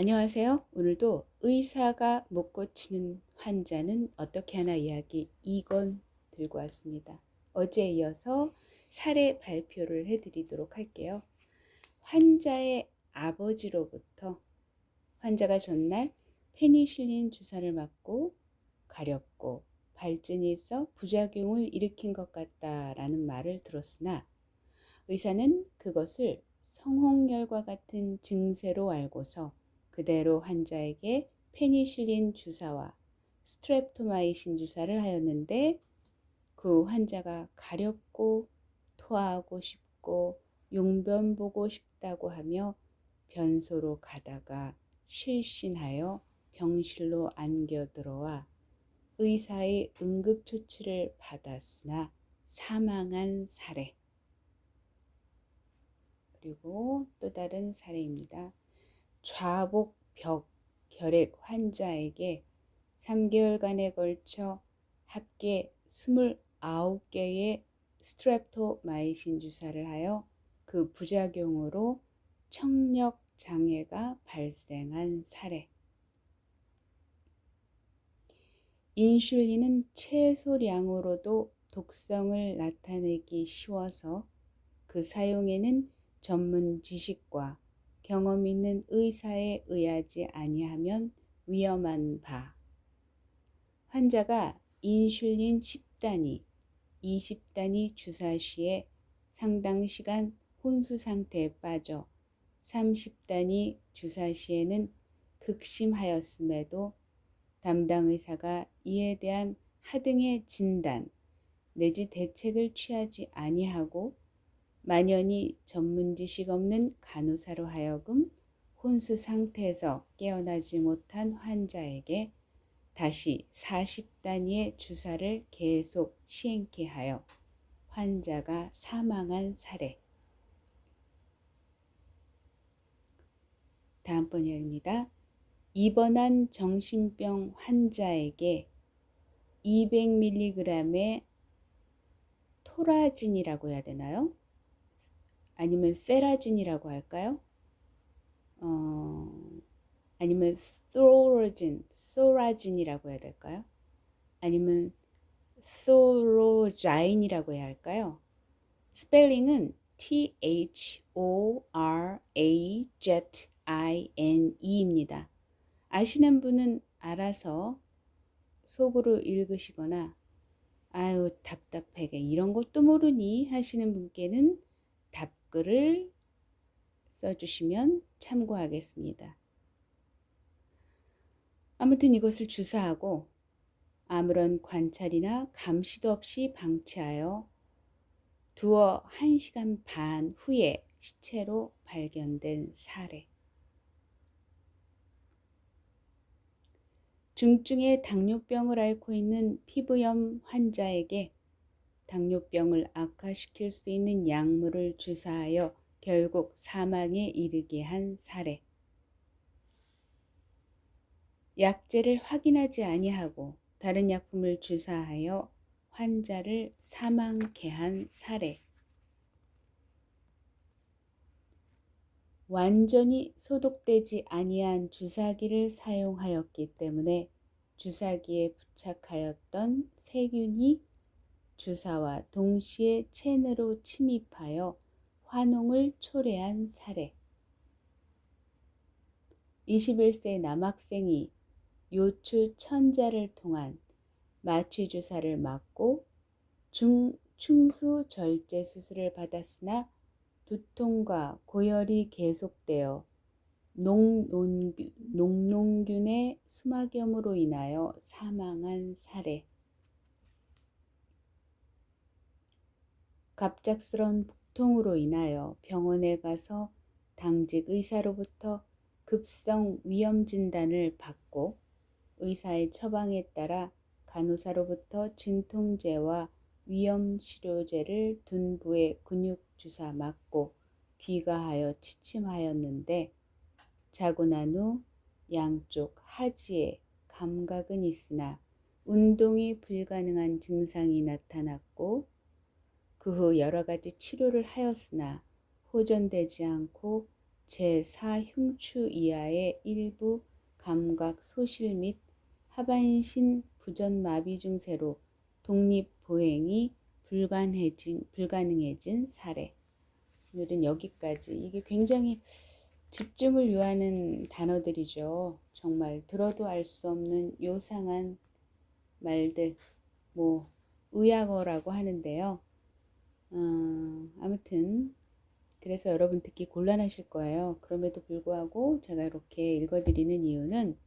안녕하세요. 오늘도 의사가 못 고치는 환자는 어떻게 하나 이야기 2권 들고 왔습니다. 어제에 이어서 사례 발표를 해드리도록 할게요. 환자의 아버지로부터 환자가 전날 페니실린 주사를 맞고 가렵고 발진이 있어 부작용을 일으킨 것 같다라는 말을 들었으나 의사는 그것을 성홍열과 같은 증세로 알고서 그대로 환자에게 페니실린 주사와 스트랩토마이신 주사를 하였는데 그 환자가 가렵고 토하고 싶고 용변 보고 싶다고 하며 변소로 가다가 실신하여 병실로 안겨 들어와 의사의 응급조치를 받았으나 사망한 사례. 그리고 또 다른 사례입니다. 좌복벽 결핵 환자에게 3개월간에 걸쳐 합계 29개의 스트랩토마이신 주사를 하여 그 부작용으로 청력 장애가 발생한 사례. 인슐린은 최소량으로도 독성을 나타내기 쉬워서 그 사용에는 전문 지식과 경험 있는 의사에 의하지 아니하면 위험한 바. 환자가 인슐린 10단위, 20단위 주사 시에 상당 시간 혼수 상태에 빠져 30단위 주사 시에는 극심하였음에도 담당 의사가 이에 대한 하등의 진단 내지 대책을 취하지 아니하고 만연히 전문 지식 없는 간호사로 하여금 혼수 상태에서 깨어나지 못한 환자에게 다시 40단위의 주사를 계속 시행케 하여 환자가 사망한 사례. 다음번 이야기입니다. 입원한 정신병 환자에게 200mg의 토라진이라고 해야 되나요? 아니면 페라진이라고 할까요? 아니면 소라진이라고 해야 될까요? 아니면 소로자인이라고 해야 할까요? 스펠링은 THORAZINE입니다. 아시는 분은 알아서 속으로 읽으시거나 아유 답답하게 이런 것도 모르니 하시는 분께는 답글을 써주시면 참고하겠습니다. 아무튼 이것을 주사하고 아무런 관찰이나 감시도 없이 방치하여 두어 1시간 반 후에 시체로 발견된 사례. 중증의 당뇨병을 앓고 있는 피부염 환자에게 당뇨병을 악화시킬 수 있는 약물을 주사하여 결국 사망에 이르게 한 사례. 약제를 확인하지 아니하고 다른 약품을 주사하여 환자를 사망케 한 사례. 완전히 소독되지 아니한 주사기를 사용하였기 때문에 주사기에 부착하였던 세균이 주사와 동시에 체내로 침입하여 환웅을 초래한 사례. 21세 남학생이 요추 천자를 통한 마취 주사를 맞고 충수 절제 수술을 받았으나 두통과 고열이 계속되어 녹농균의 수막염으로 인하여 사망한 사례. 갑작스러운 복통으로 인하여 병원에 가서 당직 의사로부터 급성 위염 진단을 받고 의사의 처방에 따라 간호사로부터 진통제와 위염치료제를 둔부에 근육 주사 맞고 귀가하여 취침하였는데 자고 난 후 양쪽 하지에 감각은 있으나 운동이 불가능한 증상이 나타났고 그 후 여러 가지 치료를 하였으나 호전되지 않고 제4흉추 이하의 일부 감각 소실 및 하반신 부전마비 증세로 독립보행이 불가능해진 사례. 오늘은 여기까지. 이게 굉장히 집중을 요하는 단어들이죠. 정말 들어도 알 수 없는 요상한 말들, 뭐 의학어라고 하는데요. 아무튼 그래서 여러분 듣기 곤란하실 거예요. 그럼에도 불구하고 제가 이렇게 읽어드리는 이유는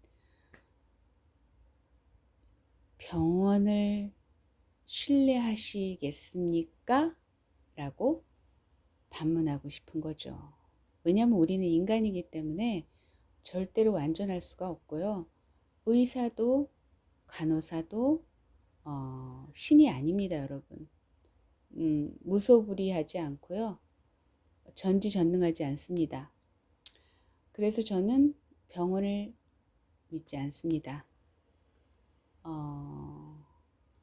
병원을 신뢰하시겠습니까? 라고 반문하고 싶은 거죠. 왜냐하면 우리는 인간이기 때문에 절대로 완전할 수가 없고요. 의사도 간호사도 신이 아닙니다, 여러분. 무소불위하지 않고요. 전지전능하지 않습니다. 그래서 저는 병원을 믿지 않습니다.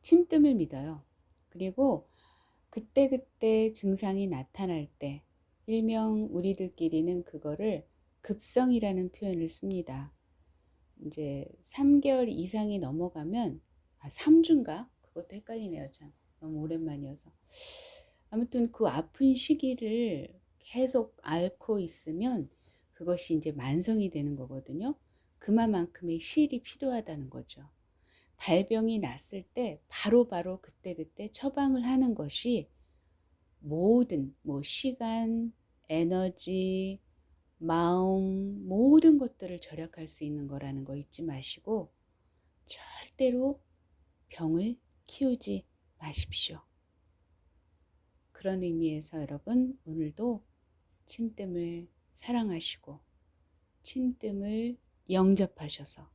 침뜸을 믿어요. 그리고 그때그때 증상이 나타날 때 일명 우리들끼리는 그거를 급성이라는 표현을 씁니다. 이제 3개월 이상이 넘어가면 3주인가? 그것도 헷갈리네요. 참 너무 오랜만이어서. 아무튼 그 아픈 시기를 계속 앓고 있으면 그것이 이제 만성이 되는 거거든요. 그만큼의 시일이 필요하다는 거죠. 발병이 났을 때 바로바로 그때그때 처방을 하는 것이 모든 시간, 에너지, 마음 모든 것들을 절약할 수 있는 거라는 거 잊지 마시고 절대로 병을 키우지 마십시오. 그런 의미에서 여러분 오늘도 침뜸을 사랑하시고 침뜸을 영접하셔서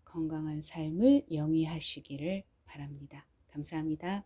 건강한 삶을 영위하시기를 바랍니다. 감사합니다.